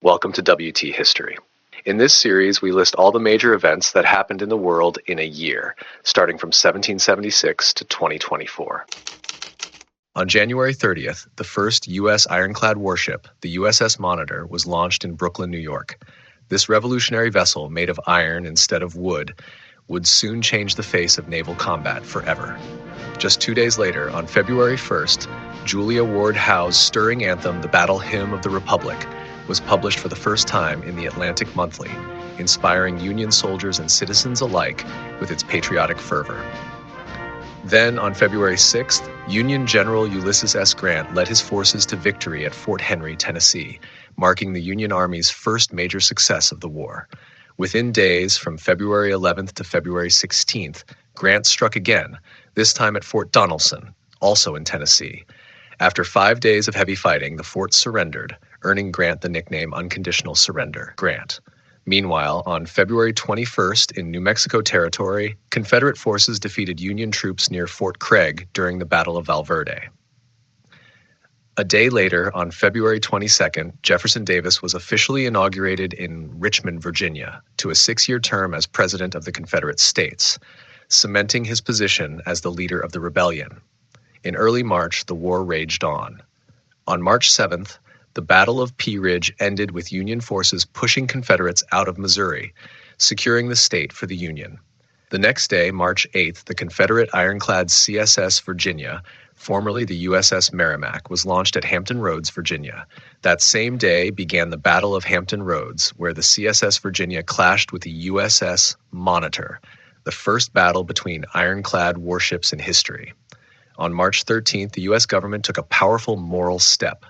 Welcome to WT History. In this series, we list all the major events that happened in the world in a year, starting from 1776 to 2024. On January 30th, the first U.S. ironclad warship, the USS Monitor, was launched in Brooklyn, New York. This revolutionary vessel, made of iron instead of wood, would soon change the face of naval combat forever. Just 2 days later, on February 1st, Julia Ward Howe's stirring anthem, The Battle Hymn of the Republic, was published for the first time in the Atlantic Monthly, inspiring Union soldiers and citizens alike with its patriotic fervor. Then, on February 6th, Union General Ulysses S. Grant led his forces to victory at Fort Henry, Tennessee, marking the Union Army's first major success of the war. Within days, from February 11th to February 16th, Grant struck again, this time at Fort Donelson, also in Tennessee. After 5 days of heavy fighting, the fort surrendered, earning Grant the nickname Unconditional Surrender, Grant. Meanwhile, on February 21st in New Mexico Territory, Confederate forces defeated Union troops near Fort Craig during the Battle of Valverde. A day later, on February 22nd, Jefferson Davis was officially inaugurated in Richmond, Virginia, to a 6-year term as President of the Confederate States, cementing his position as the leader of the rebellion. In early March, the war raged on. On March 7th, the Battle of Pea Ridge ended with Union forces pushing Confederates out of Missouri, securing the state for the Union. The next day, March 8th, the Confederate ironclad CSS Virginia, formerly the USS Merrimack, was launched at Hampton Roads, Virginia. That same day began the Battle of Hampton Roads, where the CSS Virginia clashed with the USS Monitor, the first battle between ironclad warships in history. On March 13th, the U.S. government took a powerful moral step.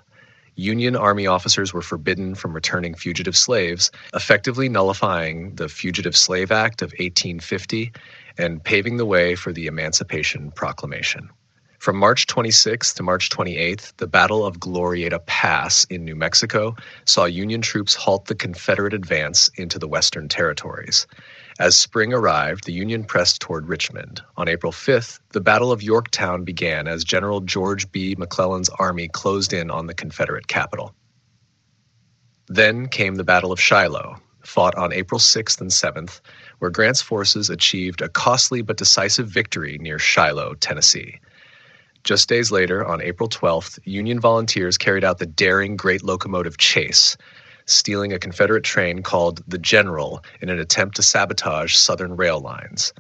Union Army officers were forbidden from returning fugitive slaves, effectively nullifying the Fugitive Slave Act of 1850 and paving the way for the Emancipation Proclamation. From March 26th to March 28th, the Battle of Glorieta Pass in New Mexico saw Union troops halt the Confederate advance into the Western Territories. As spring arrived, the Union pressed toward Richmond. On April 5th, the Battle of Yorktown began as General George B. McClellan's army closed in on the Confederate capital. Then came the Battle of Shiloh, fought on April 6th and 7th, where Grant's forces achieved a costly but decisive victory near Shiloh, Tennessee. Just days later, on April 12th, Union volunteers carried out the daring Great Locomotive Chase, stealing a Confederate train called the General in an attempt to sabotage Southern rail lines.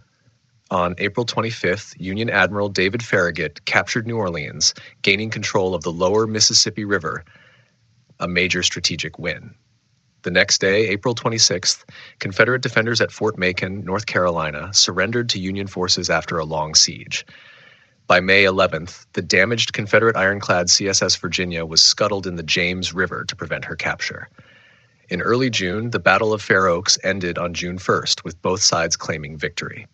On April 25th, Union Admiral David Farragut captured New Orleans, gaining control of the lower Mississippi River, a major strategic win. The next day, April 26th, Confederate defenders at Fort Macon, North Carolina, surrendered to Union forces after a long siege. By May 11th, the damaged Confederate ironclad CSS Virginia was scuttled in the James River to prevent her capture. In early June, the Battle of Fair Oaks ended on June 1st, with both sides claiming victory.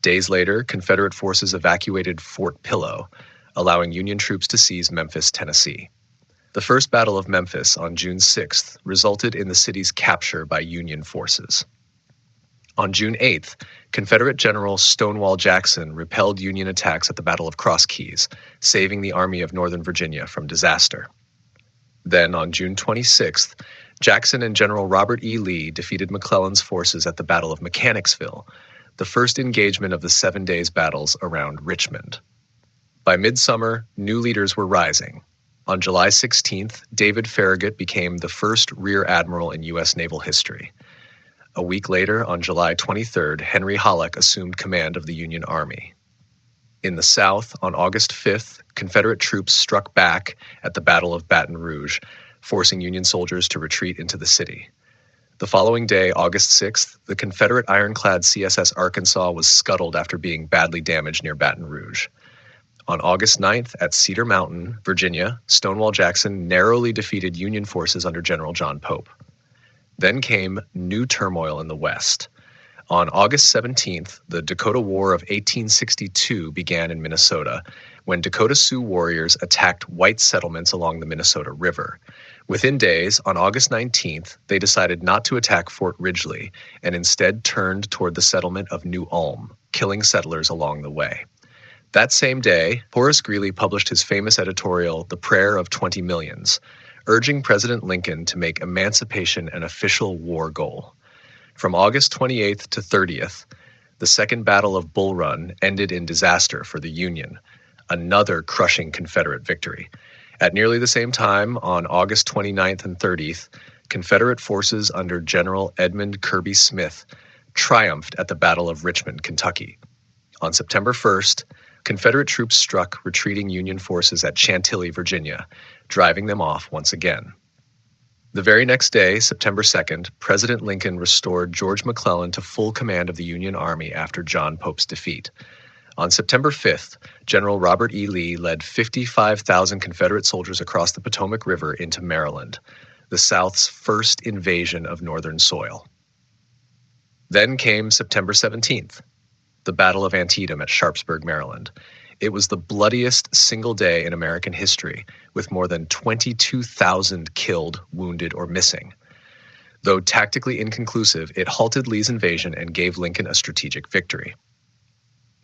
Days later, Confederate forces evacuated Fort Pillow, allowing Union troops to seize Memphis, Tennessee. The First Battle of Memphis on June 6th resulted in the city's capture by Union forces. On June 8th, Confederate General Stonewall Jackson repelled Union attacks at the Battle of Cross Keys, saving the Army of Northern Virginia from disaster. Then, on June 26th, Jackson and General Robert E. Lee defeated McClellan's forces at the Battle of Mechanicsville, the first engagement of the 7 days battles around Richmond. By midsummer, new leaders were rising. On July 16th, David Farragut became the first rear admiral in U.S. naval history. A week later, on July 23rd, Henry Halleck assumed command of the Union Army. In the South, on August 5th, Confederate troops struck back at the Battle of Baton Rouge, forcing Union soldiers to retreat into the city. The following day, August 6th, the Confederate ironclad CSS Arkansas was scuttled after being badly damaged near Baton Rouge. On August 9th, at Cedar Mountain, Virginia, Stonewall Jackson narrowly defeated Union forces under General John Pope. Then came new turmoil in the West. On August 17th, the Dakota War of 1862 began in Minnesota, when Dakota Sioux warriors attacked white settlements along the Minnesota River. Within days, on August 19th, they decided not to attack Fort Ridgely and instead turned toward the settlement of New Ulm, killing settlers along the way. That same day, Horace Greeley published his famous editorial, The Prayer of 20 Millions, urging President Lincoln to make emancipation an official war goal. From August 28th to 30th, the Second Battle of Bull Run ended in disaster for the Union, another crushing Confederate victory. At nearly the same time, on August 29th and 30th, Confederate forces under General Edmund Kirby Smith triumphed at the Battle of Richmond, Kentucky. On September 1st, Confederate troops struck retreating Union forces at Chantilly, Virginia, driving them off once again. The very next day, September 2nd, President Lincoln restored George McClellan to full command of the Union Army after John Pope's defeat. On September 5th, General Robert E. Lee led 55,000 Confederate soldiers across the Potomac River into Maryland, the South's first invasion of Northern soil. Then came September 17th, the Battle of Antietam at Sharpsburg, Maryland. It was the bloodiest single day in American history, with more than 22,000 killed, wounded, or missing. Though tactically inconclusive, it halted Lee's invasion and gave Lincoln a strategic victory.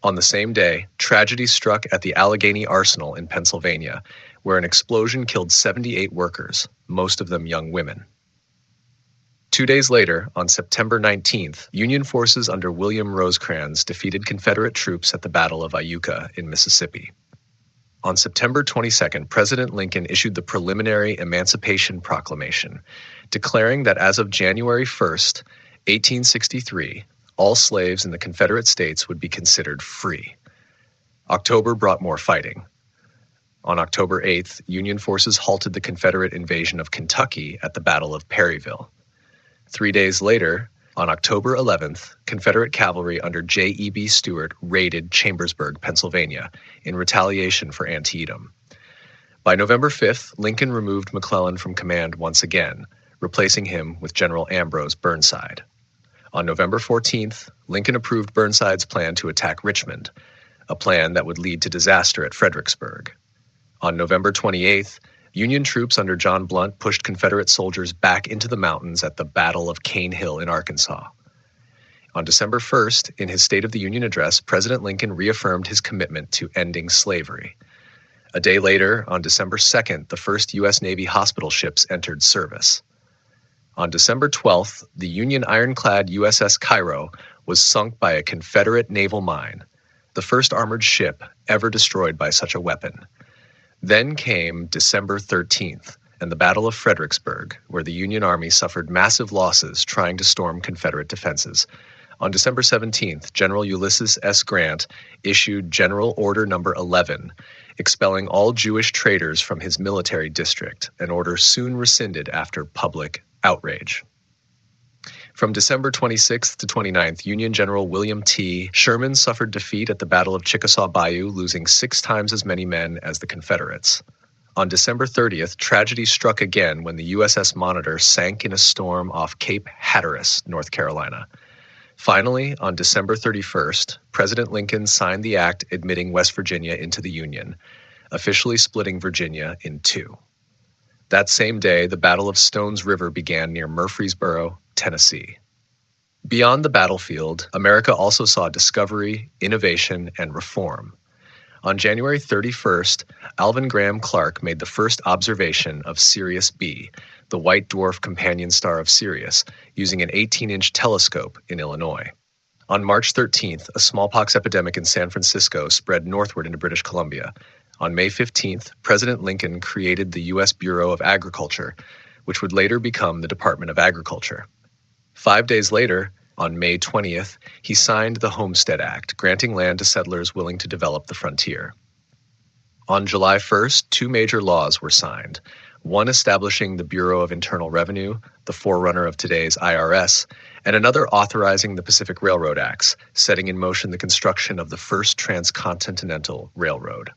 On the same day, tragedy struck at the Allegheny Arsenal in Pennsylvania, where an explosion killed 78 workers, most of them young women. 2 days later, on September 19th, Union forces under William Rosecrans defeated Confederate troops at the Battle of Iuka in Mississippi. On September 22nd, President Lincoln issued the preliminary Emancipation Proclamation, declaring that as of January 1st, 1863, all slaves in the Confederate States would be considered free. October brought more fighting. On October 8th, Union forces halted the Confederate invasion of Kentucky at the Battle of Perryville. 3 days later, on October 11th, Confederate cavalry under J.E.B. Stuart raided Chambersburg, Pennsylvania, in retaliation for Antietam. By November 5th, Lincoln removed McClellan from command once again, replacing him with General Ambrose Burnside. On November 14th, Lincoln approved Burnside's plan to attack Richmond, a plan that would lead to disaster at Fredericksburg. On November 28th, Union troops under John Blunt pushed Confederate soldiers back into the mountains at the Battle of Cane Hill in Arkansas. On December 1st, in his State of the Union address, President Lincoln reaffirmed his commitment to ending slavery. A day later, on December 2nd, the first U.S. Navy hospital ships entered service. On December 12th, the Union ironclad USS Cairo was sunk by a Confederate naval mine, the first armored ship ever destroyed by such a weapon. Then came December 13th and the Battle of Fredericksburg, where the Union Army suffered massive losses trying to storm Confederate defenses. On December 17th, General Ulysses S. Grant issued General Order No. 11, expelling all Jewish traitors from his military district, an order soon rescinded after public outrage. From December 26th to 29th, Union General William T. Sherman suffered defeat at the Battle of Chickasaw Bayou, losing 6 times as many men as the Confederates. On December 30th, tragedy struck again when the USS Monitor sank in a storm off Cape Hatteras, North Carolina. Finally, on December 31st, President Lincoln signed the act admitting West Virginia into the Union, officially splitting Virginia in 2. That same day, the Battle of Stones River began near Murfreesboro, Tennessee. Beyond the battlefield, America also saw discovery, innovation, and reform. On January 31st, Alvin Graham Clark made the first observation of Sirius B, the white dwarf companion star of Sirius, using an 18-inch telescope in Illinois. On March 13th, a smallpox epidemic in San Francisco spread northward into British Columbia. On May 15th, President Lincoln created the U.S. Bureau of Agriculture, which would later become the Department of Agriculture. 5 days later, on May 20th, he signed the Homestead Act, granting land to settlers willing to develop the frontier. On July 1st, 2 major laws were signed, one establishing the Bureau of Internal Revenue, the forerunner of today's IRS, and another authorizing the Pacific Railroad Acts, setting in motion the construction of the first Transcontinental Railroad.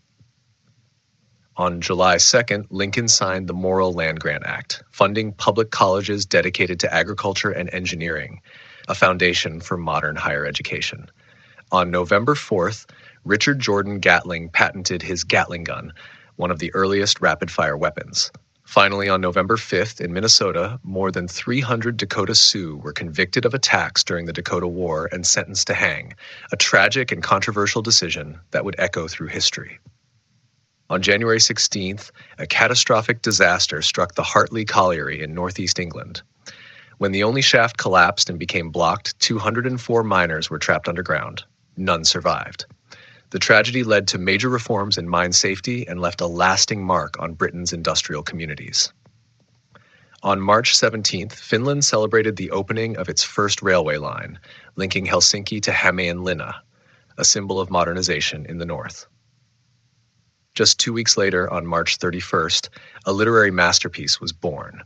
On July 2nd, Lincoln signed the Morrill Land Grant Act, funding public colleges dedicated to agriculture and engineering, a foundation for modern higher education. On November 4th, Richard Jordan Gatling patented his Gatling gun, one of the earliest rapid-fire weapons. Finally, on November 5th, in Minnesota, more than 300 Dakota Sioux were convicted of attacks during the Dakota War and sentenced to hang, a tragic and controversial decision that would echo through history. On January 16th, a catastrophic disaster struck the Hartley Colliery in northeast England. When the only shaft collapsed and became blocked, 204 miners were trapped underground. None survived. The tragedy led to major reforms in mine safety and left a lasting mark on Britain's industrial communities. On March 17th, Finland celebrated the opening of its first railway line, linking Helsinki to Hämeenlinna, a symbol of modernization in the north. Just 2 weeks later, on March 31st, a literary masterpiece was born.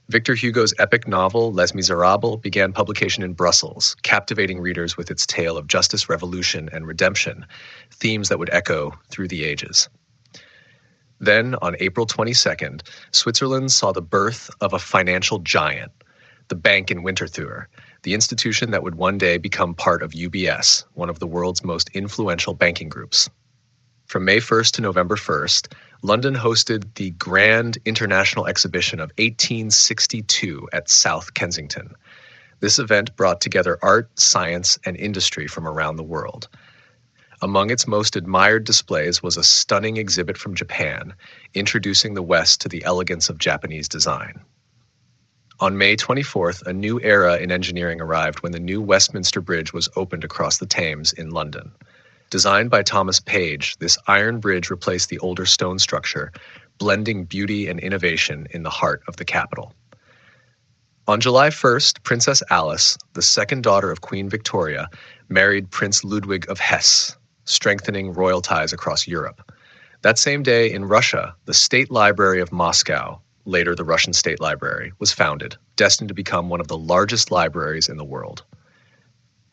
Victor Hugo's epic novel Les Miserables began publication in Brussels, captivating readers with its tale of justice, revolution, and redemption, themes that would echo through the ages. Then, on April 22nd, Switzerland saw the birth of a financial giant, the bank in Winterthur, the institution that would one day become part of UBS, one of the world's most influential banking groups. From May 1st to November 1st, London hosted the Grand International Exhibition of 1862 at South Kensington. This event brought together art, science, and industry from around the world. Among its most admired displays was a stunning exhibit from Japan, introducing the West to the elegance of Japanese design. On May 24th, a new era in engineering arrived when the new Westminster Bridge was opened across the Thames in London. Designed by Thomas Page, this iron bridge replaced the older stone structure, blending beauty and innovation in the heart of the capital. On July 1st, Princess Alice, the second daughter of Queen Victoria, married Prince Ludwig of Hesse, strengthening royal ties across Europe. That same day in Russia, the State Library of Moscow, later the Russian State Library, was founded, destined to become one of the largest libraries in the world.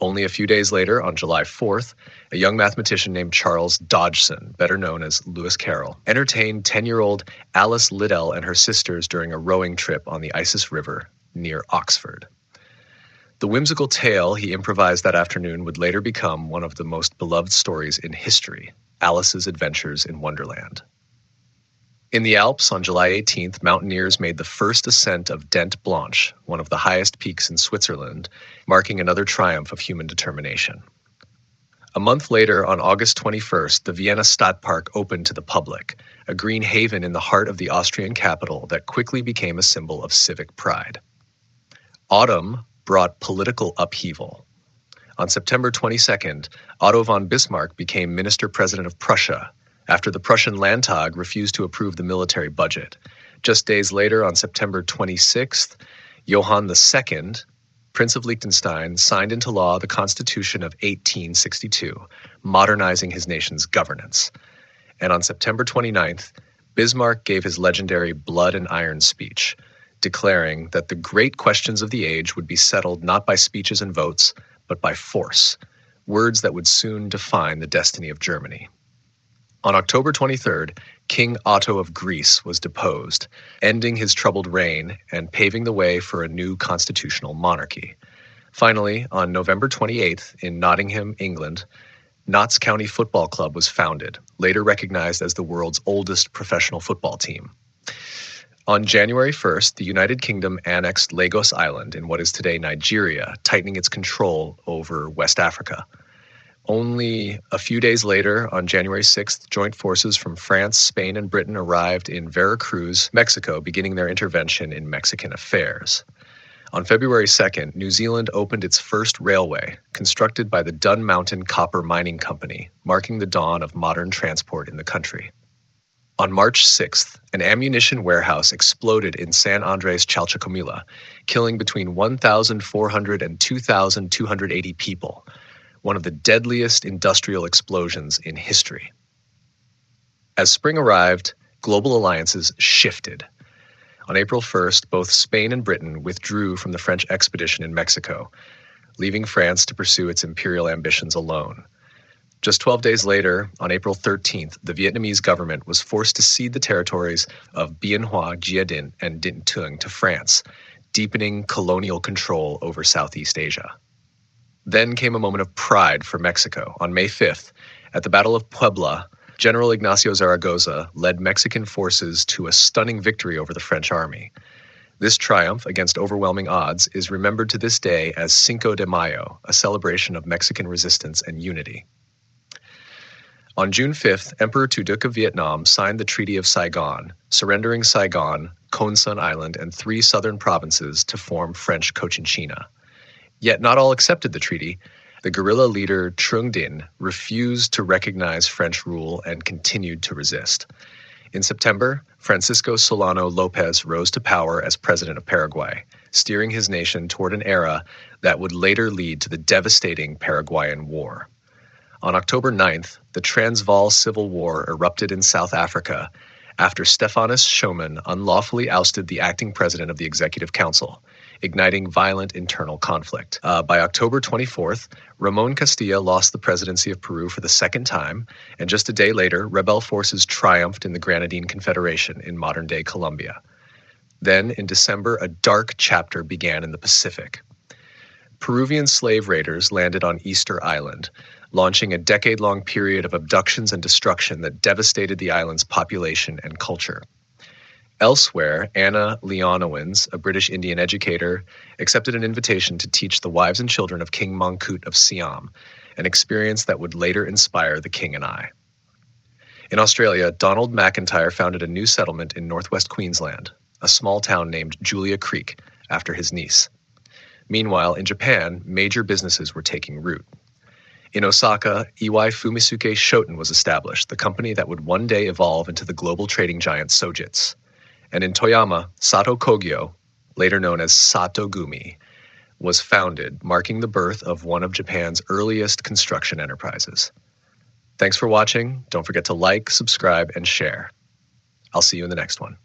Only a few days later, on July 4th, a young mathematician named Charles Dodgson, better known as Lewis Carroll, entertained 10-year-old Alice Liddell and her sisters during a rowing trip on the Isis River near Oxford. The whimsical tale he improvised that afternoon would later become one of the most beloved stories in history, Alice's Adventures in Wonderland. In the Alps, on July 18th, mountaineers made the first ascent of Dent Blanche, one of the highest peaks in Switzerland, marking another triumph of human determination. A month later, on August 21st, the Vienna Stadtpark opened to the public, a green haven in the heart of the Austrian capital that quickly became a symbol of civic pride. Autumn brought political upheaval. On September 22nd, Otto von Bismarck became Minister-President of Prussia, after the Prussian Landtag refused to approve the military budget. Just days later, on September 26th, Johann II, Prince of Liechtenstein, signed into law the Constitution of 1862, modernizing his nation's governance. And on September 29th, Bismarck gave his legendary Blood and Iron speech, declaring that the great questions of the age would be settled not by speeches and votes, but by force, words that would soon define the destiny of Germany. On October 23rd, King Otto of Greece was deposed, ending his troubled reign and paving the way for a new constitutional monarchy. Finally, on November 28th, in Nottingham, England, Notts County Football Club was founded, later recognized as the world's oldest professional football team. On January 1st, the United Kingdom annexed Lagos Island in what is today Nigeria, tightening its control over West Africa. Only a few days later, on January 6th, joint forces from France, Spain, and Britain arrived in Veracruz, Mexico, beginning their intervention in Mexican affairs. On February 2nd, New Zealand opened its first railway, constructed by the Dun Mountain Copper Mining Company, marking the dawn of modern transport in the country. On March 6th, an ammunition warehouse exploded in San Andres Chalchicomila, killing between 1,400 and 2,280 people, one of the deadliest industrial explosions in history. As spring arrived, global alliances shifted. On April 1st, both Spain and Britain withdrew from the French expedition in Mexico, leaving France to pursue its imperial ambitions alone. Just 12 days later, on April 13th, the Vietnamese government was forced to cede the territories of Bien Hoa, Gia Dinh, and Din Tung to France, deepening colonial control over Southeast Asia. Then came a moment of pride for Mexico. On May 5th, at the Battle of Puebla, General Ignacio Zaragoza led Mexican forces to a stunning victory over the French army. This triumph, against overwhelming odds, is remembered to this day as Cinco de Mayo, a celebration of Mexican resistance and unity. On June 5th, Emperor Tu Duc of Vietnam signed the Treaty of Saigon, surrendering Saigon, Kon Son Island, and 3 southern provinces to form French Cochinchina. Yet not all accepted the treaty. The guerrilla leader Trung Dinh refused to recognize French rule and continued to resist. In September, Francisco Solano Lopez rose to power as president of Paraguay, steering his nation toward an era that would later lead to the devastating Paraguayan War. On October 9th, the Transvaal Civil War erupted in South Africa after Stephanus Schoeman unlawfully ousted the acting president of the Executive Council, igniting violent internal conflict. By October 24th, Ramon Castilla lost the presidency of Peru for the second time, and just a day later, rebel forces triumphed in the Granadine Confederation in modern-day Colombia. Then, in December, a dark chapter began in the Pacific. Peruvian slave raiders landed on Easter Island, launching a decade-long period of abductions and destruction that devastated the island's population and culture. Elsewhere, Anna Leonowens, a British Indian educator, accepted an invitation to teach the wives and children of King Mongkut of Siam, an experience that would later inspire The King and I. In Australia, Donald McIntyre founded a new settlement in northwest Queensland, a small town named Julia Creek, after his niece. Meanwhile, in Japan, major businesses were taking root. In Osaka, Iwai Fumisuke Shoten was established, the company that would one day evolve into the global trading giant Sojitz. And in Toyama, Sato Kogyo, later known as Sato Gumi, was founded, marking the birth of one of Japan's earliest construction enterprises. Thanks for watching. Don't forget to like, subscribe, and share. I'll see you in the next one.